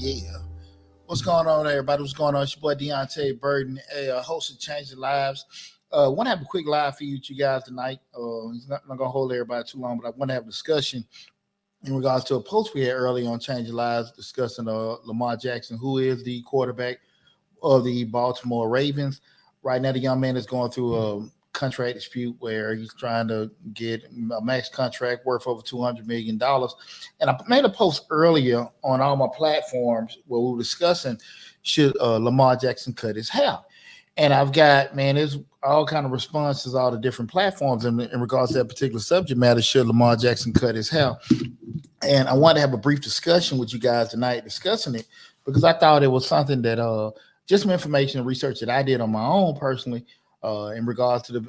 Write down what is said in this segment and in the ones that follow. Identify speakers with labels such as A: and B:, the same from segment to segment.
A: Yeah. What's going on, everybody? What's going on? It's your boy Deonte Burden, a host of Changing Lives. Want to have a quick live for you guys tonight. It's not going to hold everybody too long, but I want to have a discussion in regards to a post we had early on Changing Lives discussing Lamar Jackson, who is the quarterback of the Baltimore Ravens. Right now, the young man is going through a contract dispute where he's trying to get a max contract worth over $200 million. And I made a post earlier on all my platforms where we were discussing should Lamar Jackson cut his hair. And I've got, man, there's all kind of responses, all the different platforms in regards to that particular subject matter. Should Lamar Jackson cut his hair? And I wanted to have a brief discussion with you guys tonight discussing it because I thought it was something that just some information and research that I did on my own personally in regards to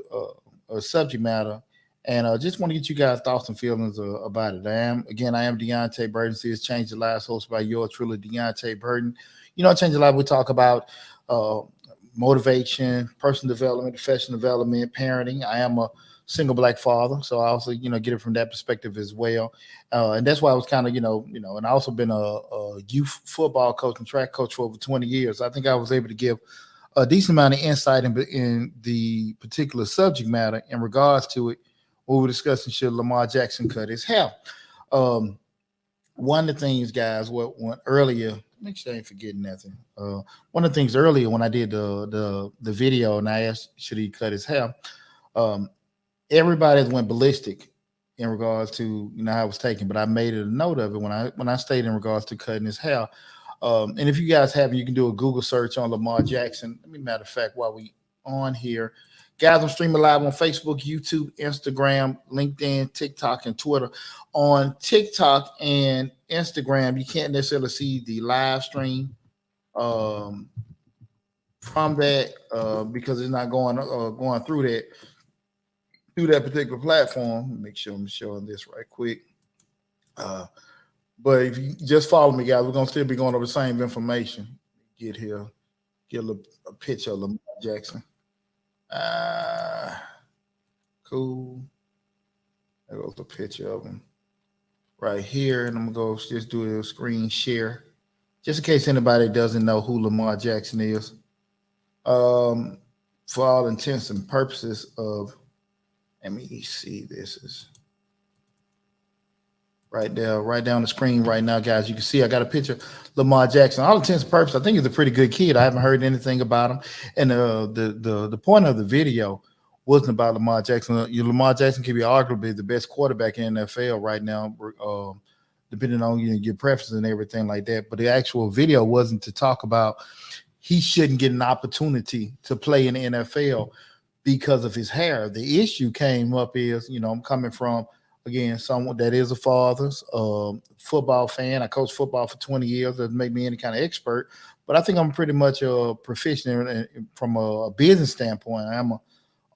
A: the subject matter. And just want to get you guys' thoughts and feelings about it. I am Deonte Burden. See, it's Change Your Lives, hosted by yours truly, Deonte Burden. You know, Change Your Life, we talk about motivation, personal development, professional development, parenting. I am a single black father, so I also, get it from that perspective as well. And that's why I was kind of, and I also been a youth football coach and track coach for over 20 years. I think I was able to give a decent amount of insight in the particular subject matter in regards to it. We were discussing should Lamar Jackson cut his hair. One of the things, guys, what earlier, make sure I ain't forgetting nothing. One of the things earlier when I did the video and I asked should he cut his hair, everybody went ballistic in regards to how it was taken, but I made it a note of it when I stated in regards to cutting his hair. And if you guys haven't, you can do a Google search on Lamar Jackson. Matter of fact, while we on here, guys, I'm streaming live on Facebook, YouTube, Instagram, LinkedIn, TikTok, and Twitter. On TikTok and Instagram, you can't necessarily see the live stream from that because it's not going through that particular platform. Make sure I'm showing this right quick. But if you just follow me, guys, we're gonna still be going over the same information. Get a picture of Lamar Jackson. Cool. There goes a picture of him right here, and I'm gonna go just do a screen share, just in case anybody doesn't know who Lamar Jackson is. For all intents and purposes of, let me see, this is right there, right down the screen right now, guys. You can see I got a picture of Lamar Jackson. All intents and purposes, I think he's a pretty good kid. I haven't heard anything about him. And the point of the video wasn't about Lamar Jackson. Lamar Jackson could be arguably the best quarterback in the NFL right now, depending on your preferences and everything like that. But the actual video wasn't to talk about he shouldn't get an opportunity to play in the NFL because of his hair. The issue came up is, I'm coming from, again, someone that is a father's football fan. I coached football for 20 years. Doesn't make me any kind of expert, but I think I'm pretty much a proficient from a business standpoint. I'm an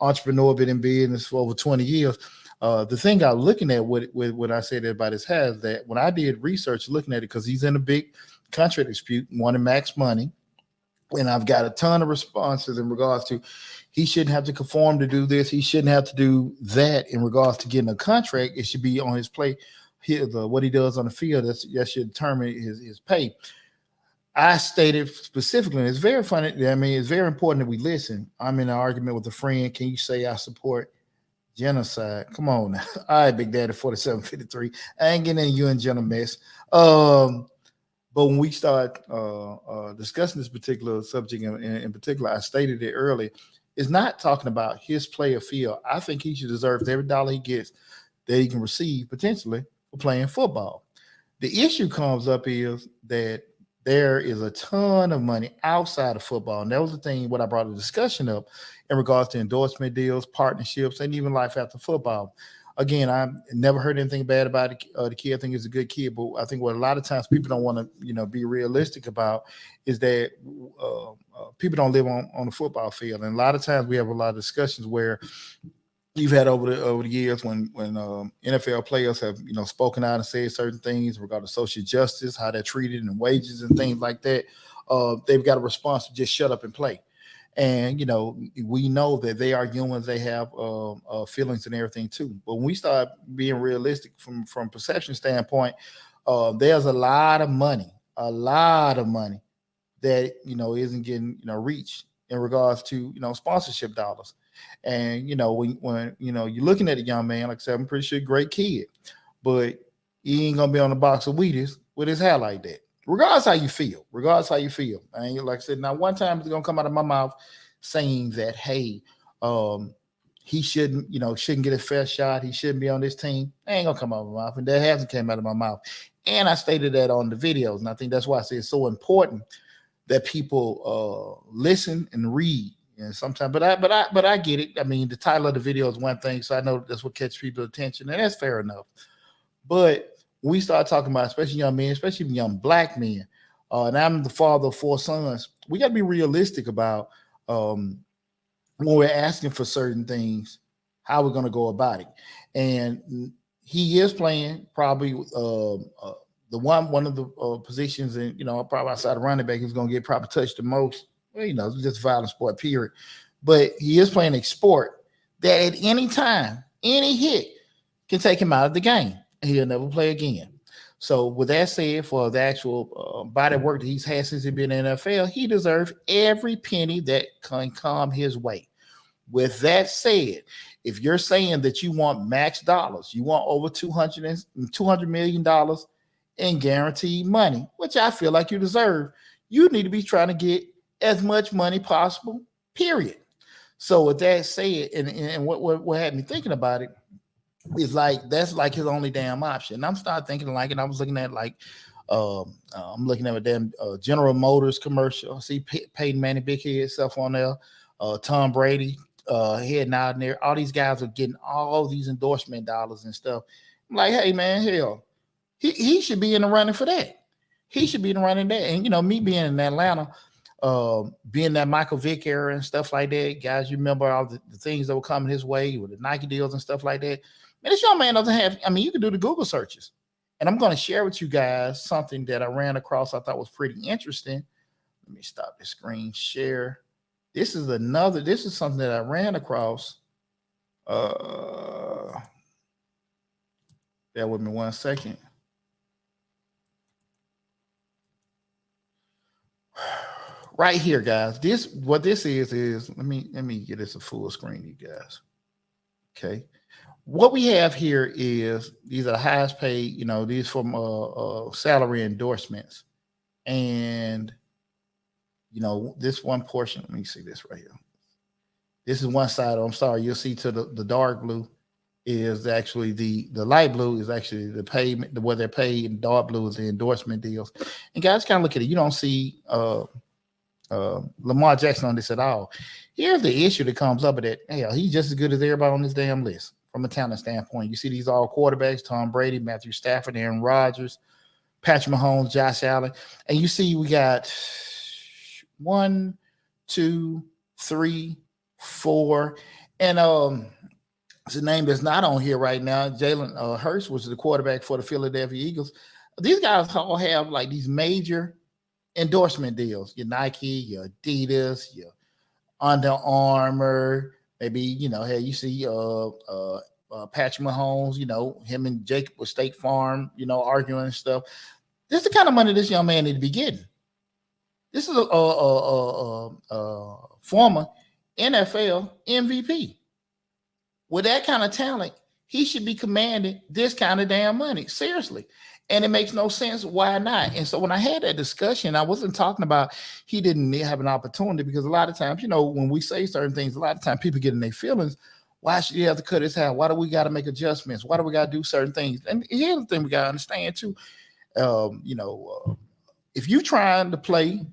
A: entrepreneur, been in business for over 20 years. The thing I'm looking at with what I said about his hair is that when I did research looking at it, because he's in a big contract dispute, wanting max money, and I've got a ton of responses in regards to he shouldn't have to conform to do this. He shouldn't have to do that in regards to getting a contract. It should be on his play, what he does on the field. That should determine his pay. I stated specifically, and it's very funny. It's very important that we listen. I'm in an argument with a friend. Can you say I support genocide? Come on now. All right, Big Daddy 4753. I ain't getting in you and Jenna mess. But when we start discussing this particular subject in particular, I stated it earlier, it's not talking about his play or field. I think he should deserve every dollar he gets that he can receive potentially for playing football. The issue comes up is that there is a ton of money outside of football. And that was the thing, what I brought the discussion up in regards to endorsement deals, partnerships, and even life after football. Again, I never heard anything bad about the kid. I think he's a good kid, but I think what a lot of times people don't want to, be realistic about is that people don't live on the football field. And a lot of times we have a lot of discussions where you've had over the years when NFL players have, spoken out and said certain things regarding social justice, how they're treated and wages and things like that. They've got a response to just shut up and play. And, we know that they are humans. They have feelings and everything too. But when we start being realistic from perception standpoint, there's a lot of money a lot of money that isn't getting reached in regards to sponsorship dollars. And when you're looking at a young man, like I said, I'm pretty sure great kid, but he ain't gonna be on the box of Wheaties with his hair like that. Regardless how you feel, and like I said, now one time it's gonna come out of my mouth saying that, hey, um, he shouldn't get a fair shot. He shouldn't be on this team. It ain't gonna come out of my mouth, and that hasn't came out of my mouth. And I stated that on the videos, and I think that's why I say it's so important that people listen and read. And sometimes, but I get it. I mean, the title of the video is one thing, so I know that's what catches people's attention, and that's fair enough. But when we start talking about, especially young men, especially young black men, and I'm the father of 4 sons, we got to be realistic about when we're asking for certain things, how we're going to go about it. And he is playing probably the one of the positions, and probably outside of running back, who's going to get probably touched the most. Well, it's just a violent sport, period. But he is playing a sport that at any time, any hit can take him out of the game. He'll never play again. So with that said, for the actual body of work that he's had since he's been in the NFL, he deserves every penny that can come his way. With that said, if you're saying that you want max dollars, you want over $200 million in guaranteed money, which I feel like you deserve, you need to be trying to get as much money possible, period. So with that said, and what had me thinking about it is like that's like his only damn option. And I'm starting thinking like, and I was looking at like I'm looking at a damn General Motors commercial. I see Peyton Manning big head stuff on there, Tom Brady heading out in there. All these guys are getting all these endorsement dollars and stuff. I'm like, hey man, hell, he should be in the running for that. He should be in the running there. And me being in Atlanta, being that Michael Vick era and stuff like that, guys, you remember all the things that were coming his way with the Nike deals and stuff like that. Man, this young man doesn't have, you can do the Google searches. And I'm going to share with you guys something that I ran across I thought was pretty interesting. Let me stop the screen share. This is something that I ran across. Bear with me one second. Right here, guys. What this is let me get this a full screen, you guys. Okay. What we have here is these are the highest paid, these from salary endorsements. And this one portion, let me see this right here. This is one side. I'm sorry, you'll see to the dark blue is actually the light blue is actually the payment, what they're paid, and dark blue is the endorsement deals. And guys, kind of look at it. You don't see Lamar Jackson on this at all. Here's the issue that comes up with it. Hell, he's just as good as everybody on this damn list from a talent standpoint. You see these all quarterbacks: Tom Brady, Matthew Stafford, Aaron Rodgers, Patrick Mahomes, Josh Allen. And you see we got 1, 2, 3, 4. And it's a name that's not on here right now. Jalen Hurts, which is the quarterback for the Philadelphia Eagles. These guys all have like these major endorsement deals. Your Nike, your Adidas, your Under Armour. Maybe, hey, you see Patrick Mahomes, him and Jacob with State Farm, arguing and stuff. This is the kind of money this young man need to be getting. This is a former NFL MVP. With that kind of talent, he should be commanding this kind of damn money. Seriously. And it makes no sense. Why not? And so when I had that discussion, I wasn't talking about he didn't have an opportunity, because a lot of times, when we say certain things, a lot of times people get in their feelings. Why should he have to cut his hair? Why do we got to make adjustments? Why do we got to do certain things? And here's the thing we got to understand too. If you're trying to play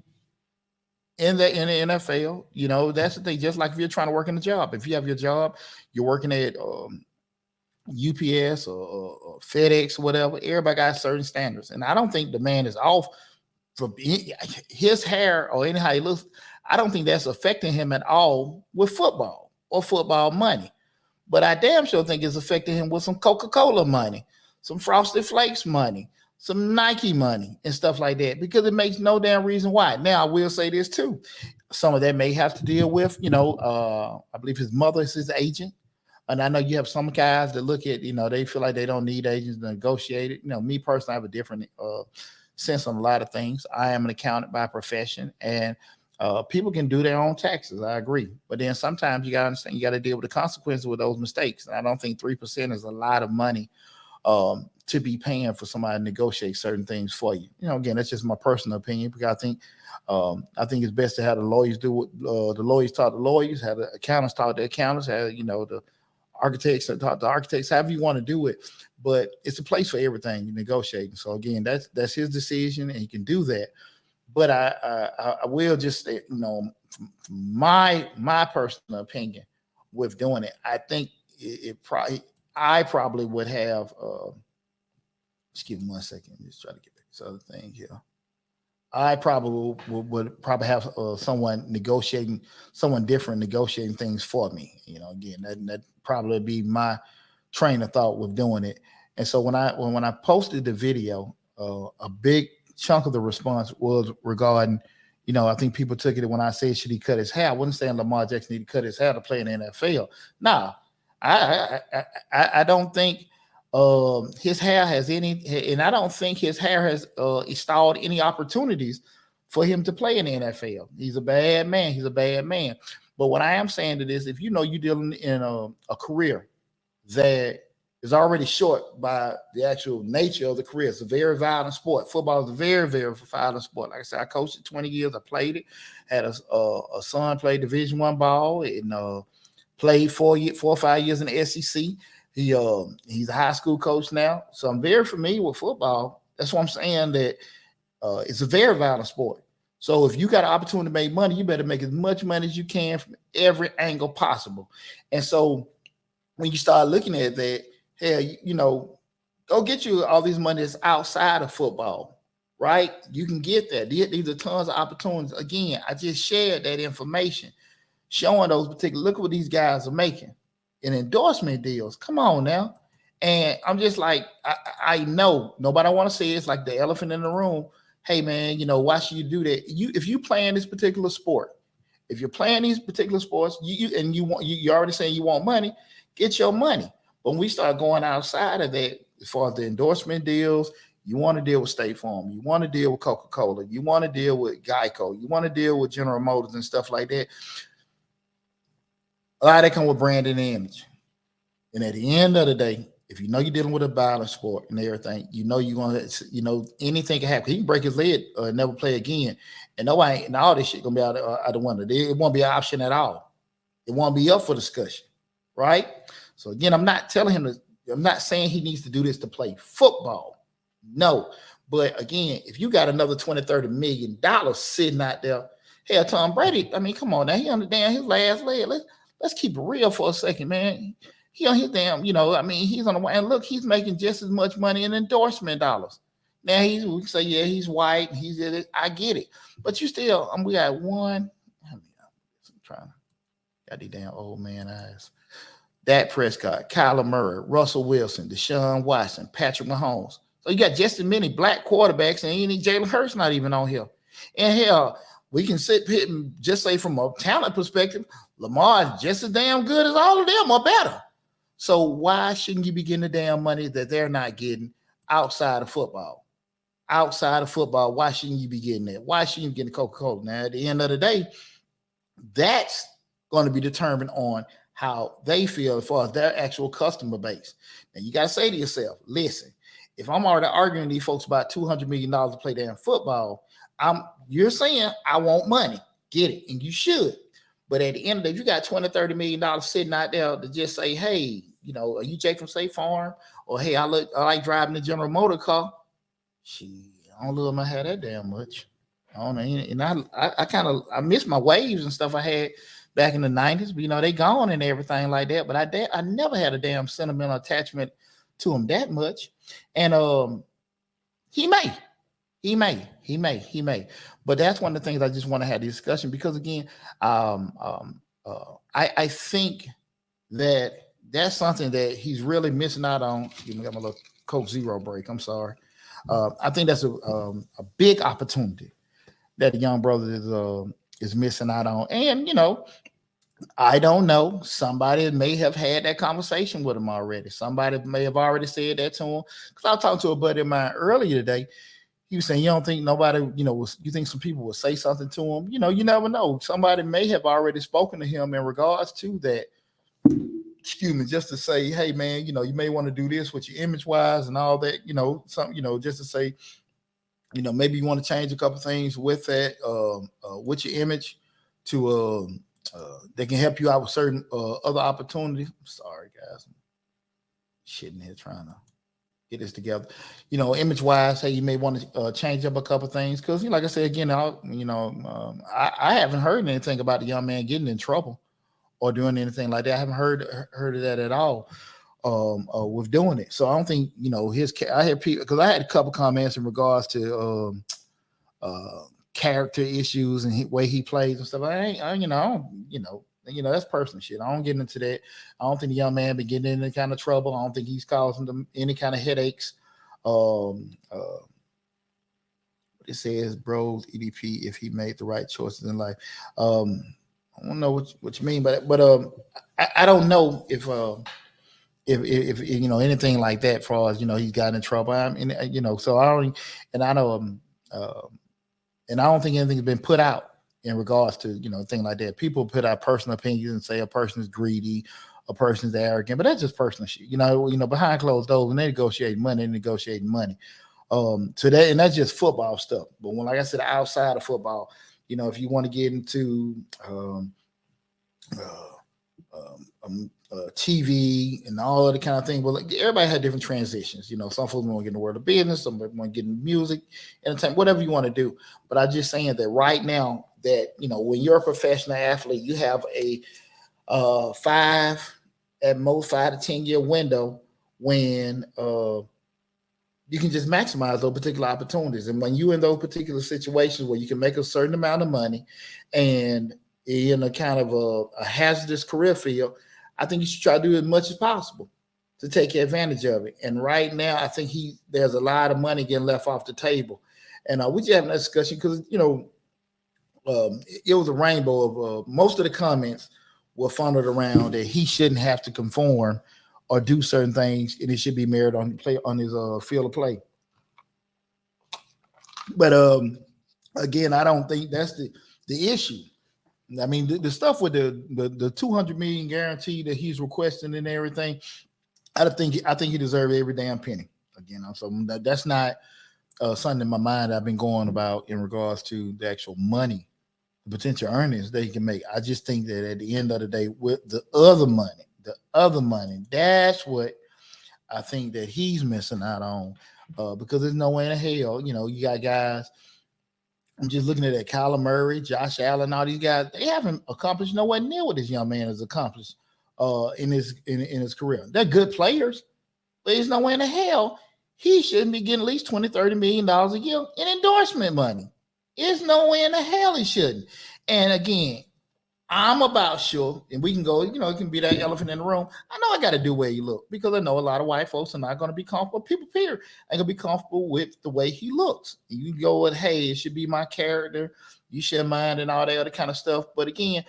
A: in the NFL, that's the thing. Just like if you're trying to work in a job, if you have your job, you're working at UPS or FedEx or whatever, everybody got certain standards. And I don't think the man is off for his hair or anyhow he looks. I don't think that's affecting him at all with football or football money. But I damn sure think it's affecting him with some Coca-Cola money, some Frosted Flakes money, some Nike money and stuff like that, because it makes no damn reason why. Now, I will say this too. Some of that may have to deal with, I believe his mother is his agent. And I know you have some guys that look at, they feel like they don't need agents to negotiate it. Me personally, I have a different sense on a lot of things. I am an accountant by profession, and people can do their own taxes. I agree, but then sometimes you got to understand you got to deal with the consequences with those mistakes. And I don't think 3% is a lot of money to be paying for somebody to negotiate certain things for you. You know, again, that's just my personal opinion because I think it's best to have the lawyers do what the lawyers talk to lawyers, have the accountants talk to accountants, have the architects talk to architects, however you want to do it. But it's a place for everything you negotiating. So again, that's his decision, and he can do that. But I will just say, my personal opinion with doing it, I think I probably would have. Just give me 1 second. Just try to get back to this other thing here. I probably would probably have someone different negotiating things for me. Again, that probably be my train of thought with doing it. And so when I posted the video, a big chunk of the response was regarding, I think people took it when I said should he cut his hair. I wasn't saying Lamar Jackson need to cut his hair to play in the NFL. Nah, I don't think his hair has any, and I don't think his hair has installed any opportunities for him to play in the NFL. He's a bad man. He's a bad man. But what I am saying to this, if you're dealing in a career that is already short by the actual nature of the career, it's a very violent sport. Football is a very, very violent sport. Like I said, I coached it 20 years. I played it. Had a son play Division I ball and played 4 or 5 years in the SEC. He's a high school coach now, so I'm very familiar with football. That's why I'm saying that it's a very violent sport. So if you got an opportunity to make money, you better make as much money as you can from every angle possible. And so when you start looking at that, hell, go get you all these money that's outside of football, right? You can get that. These are tons of opportunities. Again, I just shared that information, showing those particular. Look at what these guys are making in endorsement deals. Come on now. And I'm just like, I know nobody want to say it's like the elephant in the room. Hey man, why should you do that? If you play in this particular sport, if you're playing these particular sports, you're already saying you want money, get your money. But when we start going outside of that, as far as the endorsement deals, you want to deal with State Farm, you want to deal with Coca-Cola, you want to deal with Geico, you want to deal with General Motors and stuff like that. A lot of that come with brand and image. And at the end of the day, if you're dealing with a violent sport and everything, you're going to, anything can happen. He can break his leg or never play again. And all this shit going to be out the window. It won't be an option at all. It won't be up for discussion, right? So again, I'm not saying he needs to do this to play football. No. But again, if you got another $20-30 million sitting out there, hell, Tom Brady, I mean, come on now. He understand his last leg. Let's keep it real for a second, man. He on his damn, he's on the way. And look, he's making just as much money in endorsement dollars. Now we can say, yeah, he's white. I get it. But you still, we got one. I'm trying to got these damn old man eyes. Dak Prescott, Kyler Murray, Russell Wilson, Deshaun Watson, Patrick Mahomes. So you got just as many black quarterbacks, and Jalen Hurts not even on here. And hell, we can sit here and just say from a talent perspective, Lamar is just as damn good as all of them or better. So why shouldn't you be getting the damn money that they're not getting outside of football? Outside of football, why shouldn't you be getting that? Why shouldn't you be getting Coca-Cola? Now, at the end of the day, that's going to be determined on how they feel as far as their actual customer base. Now, you got to say to yourself, listen, if I'm already arguing these folks about $200 million to play damn football, you're saying I want money. Get it, and you should. But at the end of the day, if you got $20-30 million sitting out there to just say, hey, are you Jake from State Farm? Or hey, I like driving the General Motor car. I don't love my hair that damn much. I don't know. And I miss my waves and stuff I had back in the 90s, but they gone and everything like that. But I never had a damn sentimental attachment to him that much. And he may. But that's one of the things I just want to have the discussion because again, I think that's something that he's really missing out on. I got my little Coke Zero break. I'm sorry. I think that's a big opportunity that the young brother is missing out on. And I don't know. Somebody may have had that conversation with him already. Somebody may have already said that to him. Because I was talking to a buddy of mine earlier today. he was saying, you don't think nobody, you think some people will say something to him? You never know. Somebody may have already spoken to him in regards to that, excuse me, just to say, hey man, you may want to do this with your image wise and all that, something, just to say, maybe you want to change a couple things with that, with your image to, they can help you out with certain other opportunities. Sorry guys, I'm shitting here trying to get this together. Image wise, hey, you may want to change up a couple things because, like I said again, I haven't heard anything about the young man getting in trouble or doing anything like that. I haven't heard of that at all. With doing it, so I don't think I had people because I had a couple comments in regards to character issues and way he plays and stuff. That's personal shit. I don't get into that. I don't think the young man been getting in any kind of trouble. I don't think he's causing them any kind of headaches. It says, bros, EDP, if he made the right choices in life. I don't know what you mean, but I don't know if anything like that, for as he's gotten in trouble. I mean, so I don't, and I know, and I don't think anything's been put out in regards to things like that. People put out personal opinions and say a person is greedy, a person's arrogant, but that's just personal shit. Behind closed doors, when they negotiate money, they're negotiating money. So that, and that's just football stuff. But when, like I said, outside of football, if you want to get into TV and all other kind of thing. But like everybody had different transitions. Some folks want to get in the world of business, some want to get in music, entertainment, whatever you want to do. But I'm just saying that right now that, when you're a professional athlete, you have a 5 to 10 year window when you can just maximize those particular opportunities. And when you're in those particular situations where you can make a certain amount of money and in a kind of a hazardous career field, I think you should try to do as much as possible to take advantage of it. And right now, I think there's a lot of money getting left off the table. And we just having that discussion because, it was a rainbow of most of the comments were funneled around that he shouldn't have to conform or do certain things, and it should be mirrored on his field of play. But again, I don't think that's the issue. I mean, the stuff with the $200 million guarantee that he's requesting and everything, I think he deserves every damn penny. Again, so that's not something in my mind I've been going about in regards to the actual money, the potential earnings that he can make. I just think that at the end of the day, with the other money, that's what I think that he's missing out on, because there's no way in hell, you got guys. I'm just looking at that Kyler Murray, Josh Allen, all these guys. They haven't accomplished nowhere near what this young man has accomplished in his career. They're good players, but there's nowhere in the hell he shouldn't be getting at least $20-30 million a year in endorsement money. There's no way in the hell he shouldn't. And again, I'm about sure, and we can go, it can be that elephant in the room. I know I got to do where you look because I know a lot of white folks are not going to be comfortable. People here ain't going to be comfortable with the way he looks. You can go with, hey, it should be my character. You shouldn't mind and all that other kind of stuff. But again,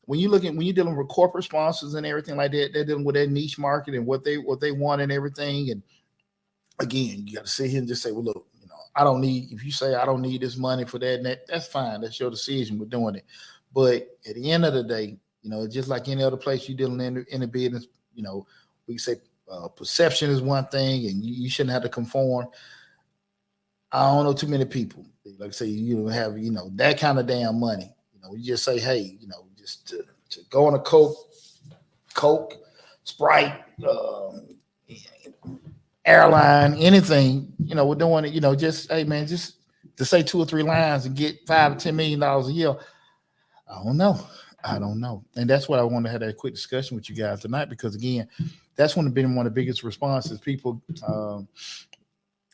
A: when you're dealing with corporate sponsors and everything like that, they're dealing with that niche market and what they want and everything. And again, you got to sit here and just say, well, look, if you say I don't need this money for that, that's fine. That's your decision. We're doing it. But at the end of the day, just like any other place you're dealing in the business, we say perception is one thing and you shouldn't have to conform. I don't know too many people, like I say, you have, that kind of damn money. You just say, hey, just to go on a Coke, Sprite, airline, anything, we're doing it, just, hey man, just to say 2 or 3 lines and get $5 to $10 million a year. I don't know. And that's what I want to have that quick discussion with you guys tonight, because again, that's been one of the biggest responses. People,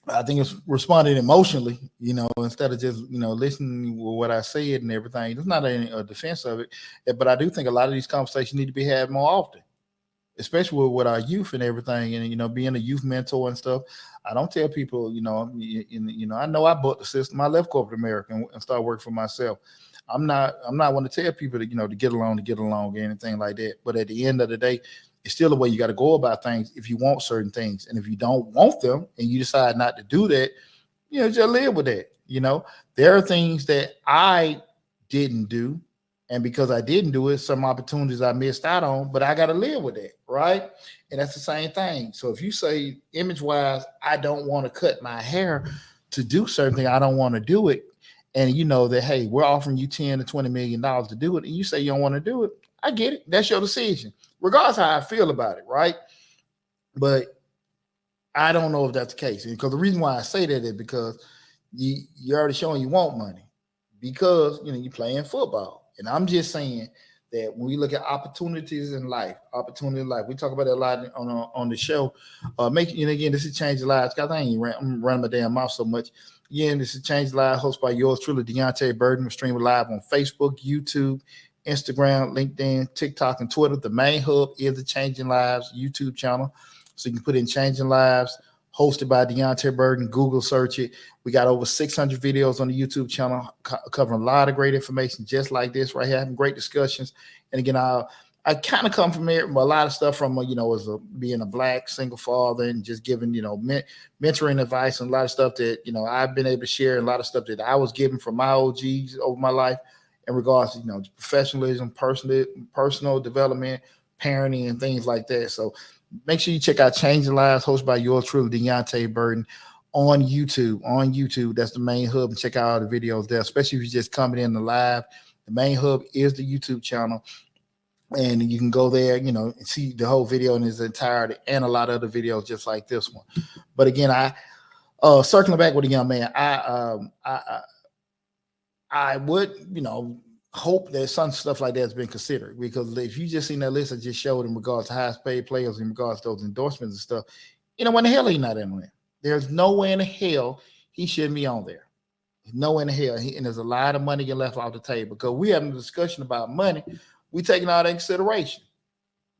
A: I think it's responding emotionally, instead of just, listening to what I said and everything. It's not a defense of it, but I do think a lot of these conversations need to be had more often, especially with our youth and everything. And, being a youth mentor and stuff, I don't tell people, I know I bought the system. I left corporate America and started working for myself. I'm not want to tell people to, to get along or anything like that. But at the end of the day, it's still the way you got to go about things if you want certain things. And if you don't want them and you decide not to do that, just live with that. There are things that I didn't do, and because I didn't do it, some opportunities I missed out on, but I got to live with that, right? And that's the same thing. So if you say image wise, I don't want to cut my hair to do certain thing, I don't want to do it, and you know that hey, we're offering you $10 to $20 million to do it, and you say you don't want to do it, I get it. That's your decision, regardless how I feel about it, right? But I don't know if that's the case. Because the reason why I say that is because you're already showing you want money because you're playing football. And I'm just saying that when we look at opportunity in life, we talk about that a lot on the show. Making again, this is changing lives. God, I'm running my damn mouth so much. Again, this is Change Lives, hosted by yours truly, Deonte Burden. We're streaming live on Facebook, YouTube, Instagram, LinkedIn, TikTok, and Twitter. The main hub is the Changing Lives YouTube channel. So you can put in Changing Lives, hosted by Deonte Burden. Google search it. We got over 600 videos on the YouTube channel covering a lot of great information just like this right here, having great discussions. And again, I kind of come from here, a lot of stuff from, being a black single father and just giving, mentoring advice and a lot of stuff that, I've been able to share and a lot of stuff that I was given from my OGs over my life in regards to, professionalism, personal development, parenting, and things like that. So make sure you check out Changing Lives, hosted by yours truly, Deonte Burden, on YouTube. On YouTube, that's the main hub, and check out all the videos there, especially if you're just coming in the live. The main hub is the YouTube channel, and you can go there, and see the whole video in its entirety and a lot of other videos just like this one. But again, I circling back with a young man, I would, hope that some stuff like that has been considered, because if you just seen that list I just showed in regards to highest paid players, in regards to those endorsements and stuff, when the hell he not in there? There's no way in the hell he shouldn't be on there. No way in the hell. And there's a lot of money getting left off the table because we having a discussion about money. We taking all that in consideration.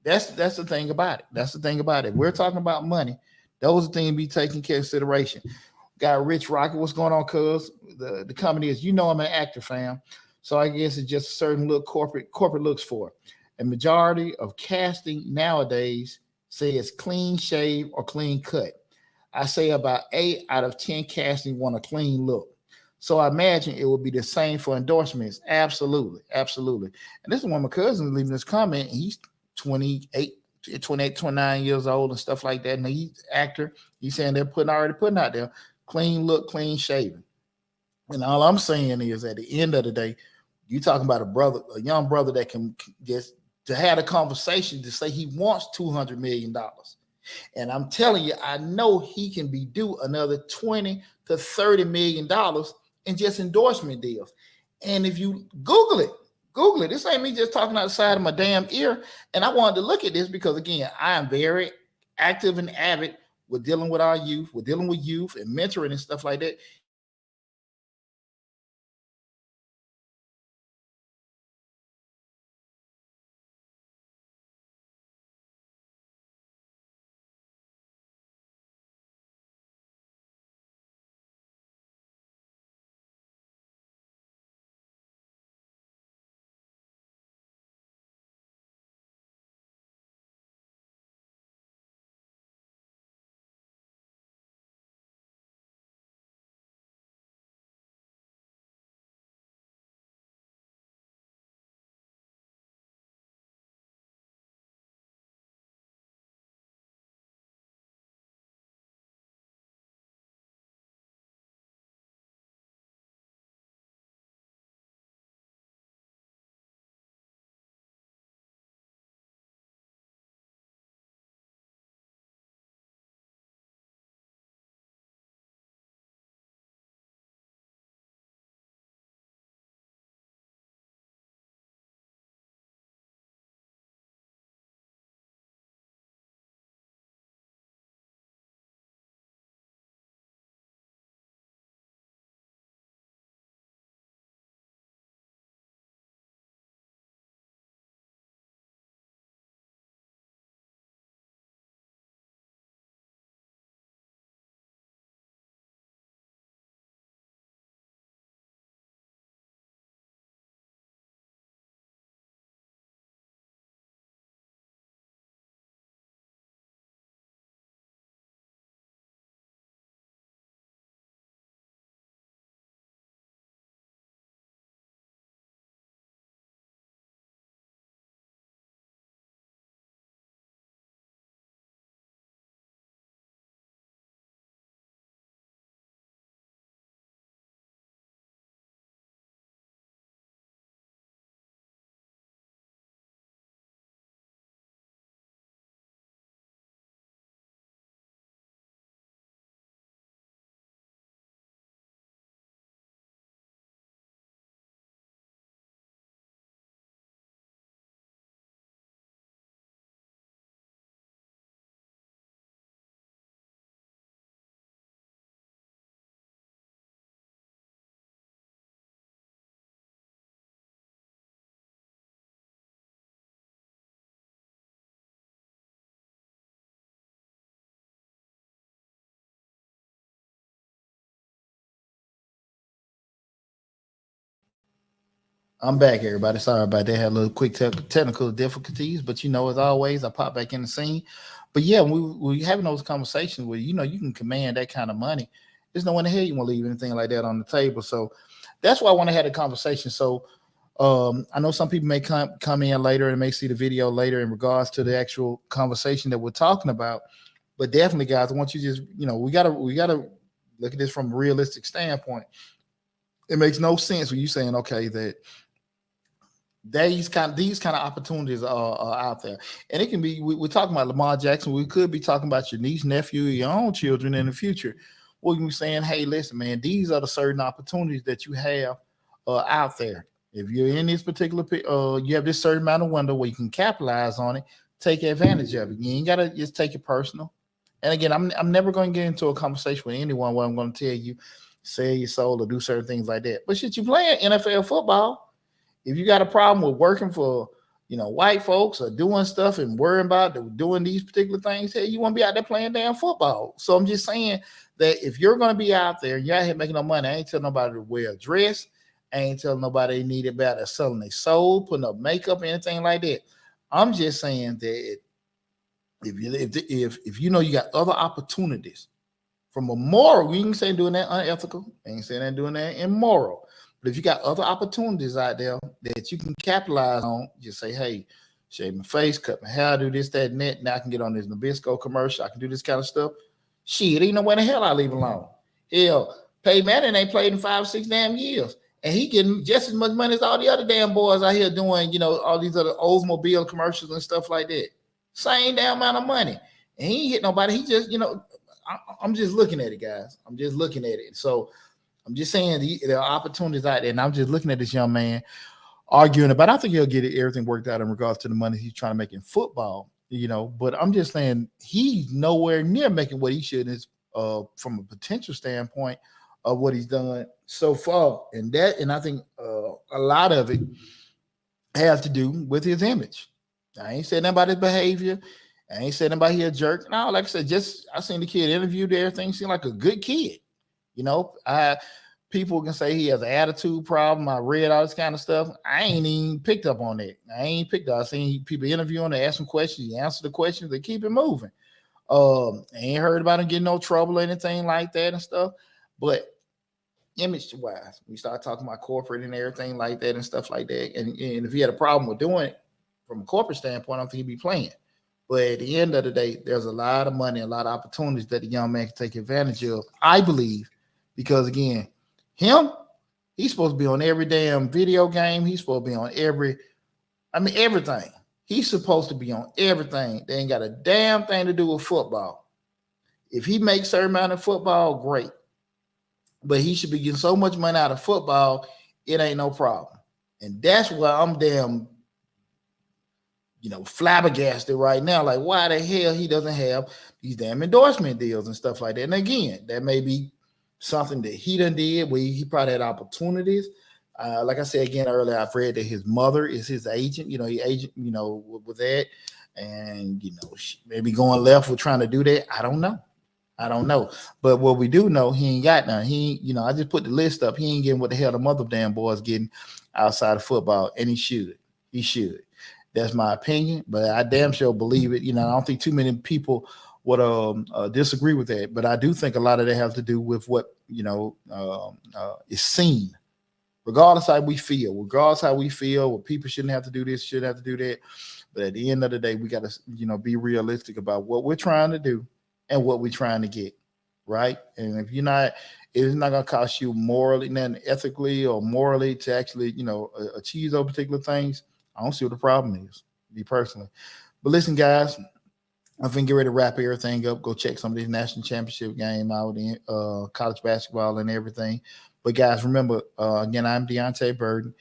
A: That's the thing about it. That's the thing about it. We're talking about money. Those are things be taken into consideration. Got Rich Rocket. What's going on, cuz? The company is, I'm an actor, fam. So I guess it's just a certain look corporate looks for. A majority of casting nowadays says clean shave or clean cut. I say about 8 out of 10 casting want a clean look. So I imagine it would be the same for endorsements. Absolutely. Absolutely. And this is one of my cousins leaving this comment. He's 28, 28, 29 years old and stuff like that. And he's an actor. He's saying they're already putting out there clean look, clean shaven. And all I'm saying is at the end of the day, you talking about a young brother that can just to have a conversation to say he wants $200 million. And I'm telling you, I know he can be due another $20 to $30 million in just endorsement deals. And if you Google it. This ain't me just talking outside of my damn ear. And I wanted to look at this because, again, I am very active and avid with dealing with our youth. We're dealing with youth and mentoring and stuff like that. I'm back, everybody. Sorry about that. Had a little quick technical difficulties, but as always, I pop back in the scene. But yeah, we having those conversations where you can command that kind of money. There's no one the hell you want to leave anything like that on the table. So that's why I want to have a conversation. So I know some people may come in later and may see the video later in regards to the actual conversation that we're talking about. But definitely, guys, I want you to just we gotta look at this from a realistic standpoint. It makes no sense when you saying okay that these kind of opportunities are out there, and it can be. We're talking about Lamar Jackson. We could be talking about your niece, nephew, your own children in the future. We can be saying, "Hey, listen, man, these are the certain opportunities that you have out there. If you're in this particular, you have this certain amount of window where you can capitalize on it. Take advantage of it. You ain't gotta just take it personal. And again, I'm never going to get into a conversation with anyone where I'm going to tell you sell your soul or do certain things like that. But shit, you playing NFL football. If you got a problem with working for white folks or doing stuff and worrying about doing these particular things, hey, you want to be out there playing damn football. So I'm just saying that if you're going to be out there and you're out here making no money, I ain't telling nobody to wear a dress. I ain't telling nobody they need it better selling their soul, putting up makeup, anything like that. I'm just saying that if you got other opportunities from a moral, we ain't saying doing that unethical, ain't saying that doing that immoral. But if you got other opportunities out there that you can capitalize on, just say, hey, shave my face, cut my hair, do this, that, and that. Now I can get on this Nabisco commercial. I can do this kind of stuff. Shit, ain't no way the hell I leave alone. Hell, Peyton Manning ain't played in 5 or 6 damn years. And he getting just as much money as all the other damn boys out here doing, all these other Oldsmobile commercials and stuff like that. Same damn amount of money. And he ain't hit nobody. He just, I'm just looking at it, guys. I'm just looking at it. So I'm just saying there are opportunities out there, and I'm just looking at this young man arguing about. I think he'll get everything worked out in regards to the money he's trying to make in football. But I'm just saying he's nowhere near making what he should is from a potential standpoint of what he's done so far, and I think a lot of it has to do with his image. I ain't saying about his behavior. I ain't saying about he a jerk. No, like I said, I seen the kid interviewed. Everything seemed like a good kid. People can say he has an attitude problem. I read all this kind of stuff. I ain't even picked up on that. I ain't picked up. I seen people interviewing, they ask him questions, he answer the questions, they keep it moving. I ain't heard about him getting no trouble or anything like that and stuff. But image wise, we start talking about corporate and everything like that and stuff like that. And if he had a problem with doing it from a corporate standpoint, I don't think he'd be playing. But at the end of the day, there's a lot of money, a lot of opportunities that the young man can take advantage of, I believe, because again, he's supposed to be on every damn video game. He's supposed to be on everything. He's supposed to be on everything. They ain't got a damn thing to do with football. If he makes a certain amount of football, great. But he should be getting so much money out of football, it ain't no problem. And that's why I'm damn, flabbergasted right now. Like, why the hell he doesn't have these damn endorsement deals and stuff like that? And again, that may be something that he done did where he probably had opportunities. Like I said again earlier, I've read that his mother is his agent. He agent, with that, and maybe going left with trying to do that. I don't know. But what we do know, he ain't got none. I just put the list up. He ain't getting what the hell the mother damn boy is getting outside of football, and he should. He should. That's my opinion, but I damn sure believe it. I don't think too many people would disagree with that, but I do think a lot of that has to do with what is seen. Regardless how we feel, what people shouldn't have to do this, shouldn't have to do that. But at the end of the day, we got to be realistic about what we're trying to do and what we're trying to get, right? And if it's not going to cost you morally, nothing ethically or morally to actually, achieve those particular things. I don't see what the problem is, me personally. But listen, guys, I think get ready to wrap everything up. Go check some of these national championship game out in college basketball and everything. But guys, remember, again, I'm Deonte Burden.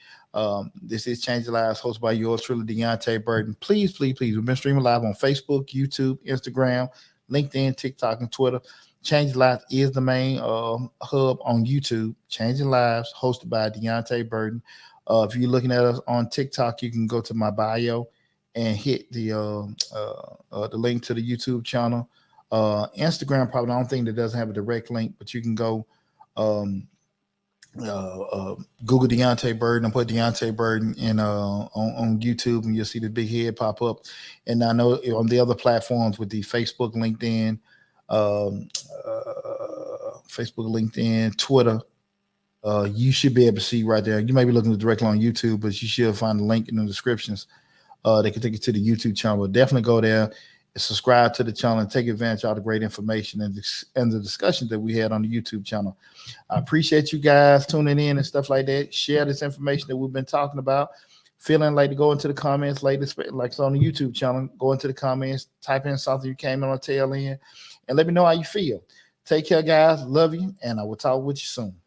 A: This is Change the Lives, hosted by yours truly, Deonte Burden. Please, please, please, we've been streaming live on Facebook, YouTube, Instagram, LinkedIn, TikTok, and Twitter. Change the Lives is the main hub on YouTube. Changing Lives, hosted by Deonte Burden. If you're looking at us on TikTok, you can go to my bio and hit the link to the YouTube channel. Instagram, probably the only thing that doesn't have a direct link, but you can go Google Deonte Burden and put Deonte Burden in on YouTube, and you'll see the big head pop up. And I know on the other platforms with the Facebook, LinkedIn, um, Facebook, LinkedIn, Twitter, you should be able to see right there. You may be looking directly on YouTube, but you should find the link in the descriptions. They can take you to the YouTube channel. But definitely go there and subscribe to the channel and take advantage of all the great information and the discussions that we had on the YouTube channel. I appreciate you guys tuning in and stuff like that. Share this information that we've been talking about. Feeling like to go into the comments later, like it's on the YouTube channel, go into the comments, type in something you came in on the tail end, and let me know how you feel. Take care, guys. Love you, and I will talk with you soon.